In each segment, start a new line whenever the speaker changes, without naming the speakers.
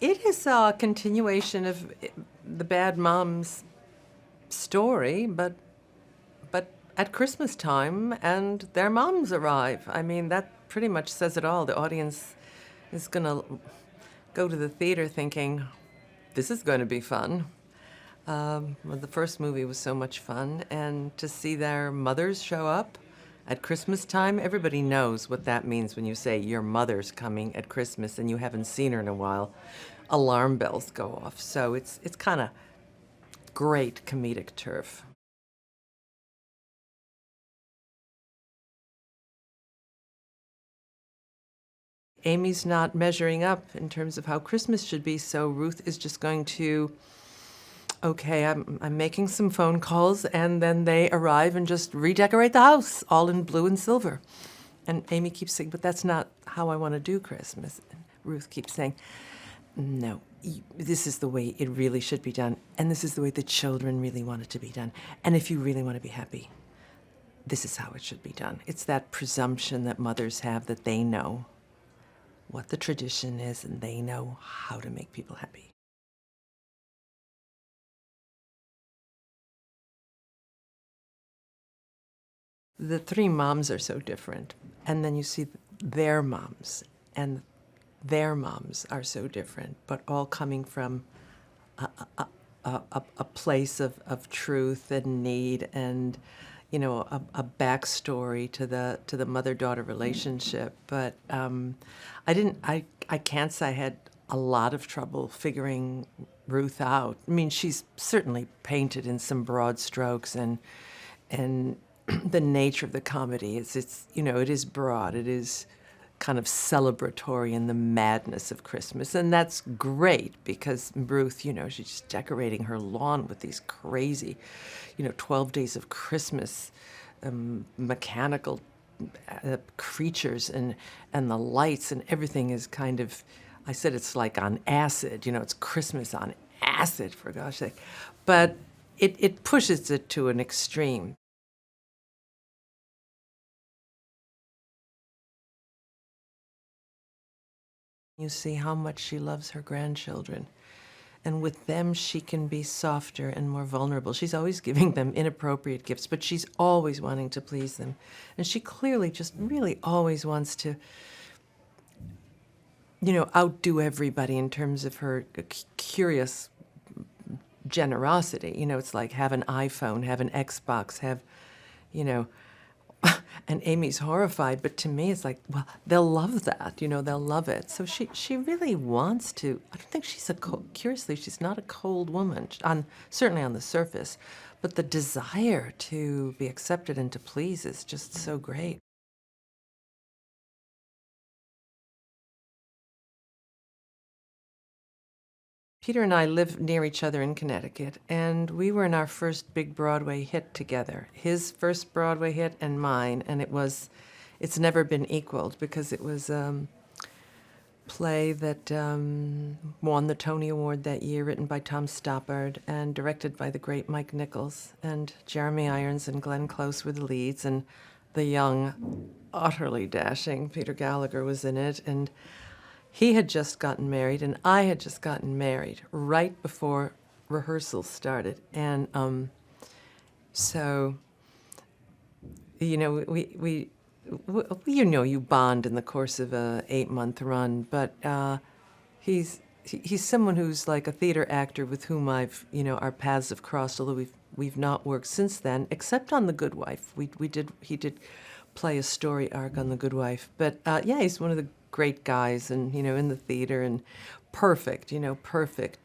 It is a continuation of the bad mom's story, but at Christmas time, and their moms arrive. I mean, that pretty much says it all. The audience is going to go to the theater thinking, this is going to be fun. Well, the first movie was so much fun, and to see their mothers show up at Christmas time, everybody knows what that means when you say your mother's coming at Christmas and you haven't seen her in a while. Alarm bells go off, so it's kind of great comedic turf. Amy's not measuring up in terms of how Christmas should be, so Ruth is just going to, okay, I'm making some phone calls, and then they arrive and just redecorate the house, all in blue and silver. And Amy keeps saying, but that's not how I want to do Christmas. And Ruth keeps saying, no, this is the way it really should be done, and this is the way the children really want it to be done. And if you really want to be happy, this is how it should be done. It's that presumption that mothers have that they know what the tradition is and they know how to make people happy. The three moms are so different, and then you see their moms, and their moms are so different, but all coming from a place of truth and need, and a backstory to the mother-daughter relationship. But I can't say I had a lot of trouble figuring Ruth out. I mean, she's certainly painted in some broad strokes, and the nature of the comedy is it is broad, it is kind of celebratory in the madness of Christmas, and that's great because Ruth, she's just decorating her lawn with these crazy, 12 days of Christmas, mechanical creatures, and the lights and everything is kind of, I said it's like on acid, it's Christmas on acid, for gosh sake, but it pushes it to an extreme. You see how much she loves her grandchildren. And with them, she can be softer and more vulnerable. She's always giving them inappropriate gifts, but she's always wanting to please them. And she clearly just really always wants to, outdo everybody in terms of her curious generosity. It's like have an iPhone, have an Xbox, have, you know, and Amy's horrified, but to me it's like, well, they'll love that, they'll love it. So she really wants to. I don't think she's curiously, she's not a cold woman, certainly on the surface, but the desire to be accepted and to please is just so great. Peter and I live near each other in Connecticut, and we were in our first big Broadway hit together. His first Broadway hit and mine, and it's never been equaled because it was a play that won the Tony Award that year, written by Tom Stoppard and directed by the great Mike Nichols. And Jeremy Irons and Glenn Close were the leads, and the young, utterly dashing Peter Gallagher was in it, and he had just gotten married, and I had just gotten married right before rehearsals started. And so, we you bond in the course of a 8-month run, but he's someone who's like a theater actor with whom our paths have crossed, although we've not worked since then, except on The Good Wife. He did play a story arc on The Good Wife, but yeah, he's one of the great guys, and in the theater, and perfect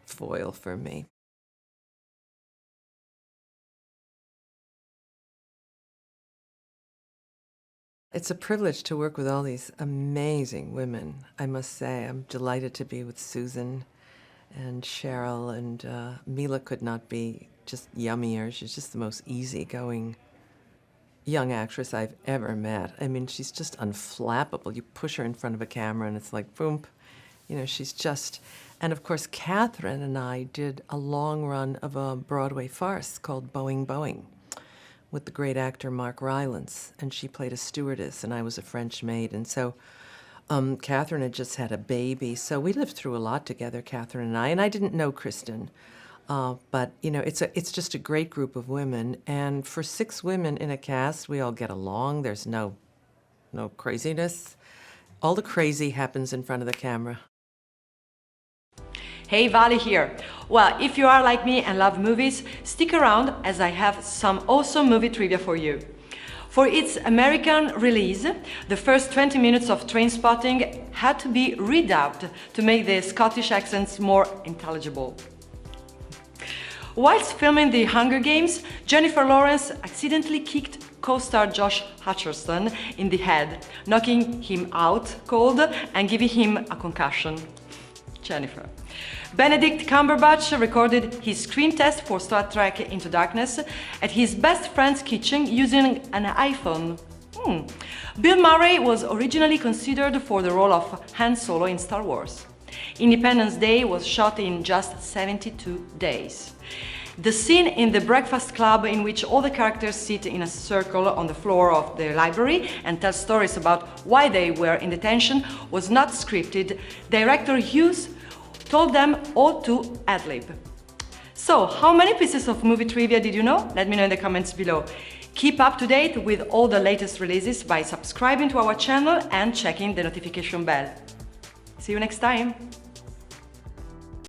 foil for me. It's a privilege to work with all these amazing women, I must say. I'm delighted to be with Susan and Cheryl, and Mila could not be just yummier. She's just the most easygoing young actress I've ever met. I mean, she's just unflappable. You push her in front of a camera and it's like, boom. She's just... And of course, Catherine and I did a long run of a Broadway farce called Boeing, Boeing with the great actor Mark Rylance, and she played a stewardess and I was a French maid. And so Catherine had just had a baby, so we lived through a lot together, Catherine and I didn't know Kristen. But, you know, it's just a great group of women, and for 6 women in a cast, we all get along. There's no craziness. All the crazy happens in front of the camera.
Hey, Vali here. Well, if you are like me and love movies, stick around as I have some awesome movie trivia for you. For its American release, the first 20 minutes of Trainspotting had to be redubbed to make the Scottish accents more intelligible. Whilst filming The Hunger Games, Jennifer Lawrence accidentally kicked co-star Josh Hutcherson in the head, knocking him out cold and giving him a concussion. Jennifer. Benedict Cumberbatch recorded his screen test for Star Trek Into Darkness at his best friend's kitchen using an iPhone. Bill Murray was originally considered for the role of Han Solo in Star Wars. Independence Day was shot in just 72 days. The scene in the Breakfast Club, in which all the characters sit in a circle on the floor of the library and tell stories about why they were in detention, was not scripted. Director Hughes told them all to ad-lib. So, how many pieces of movie trivia did you know? Let me know in the comments below. Keep up to date with all the latest releases by subscribing to our channel and checking the notification bell. See you next time!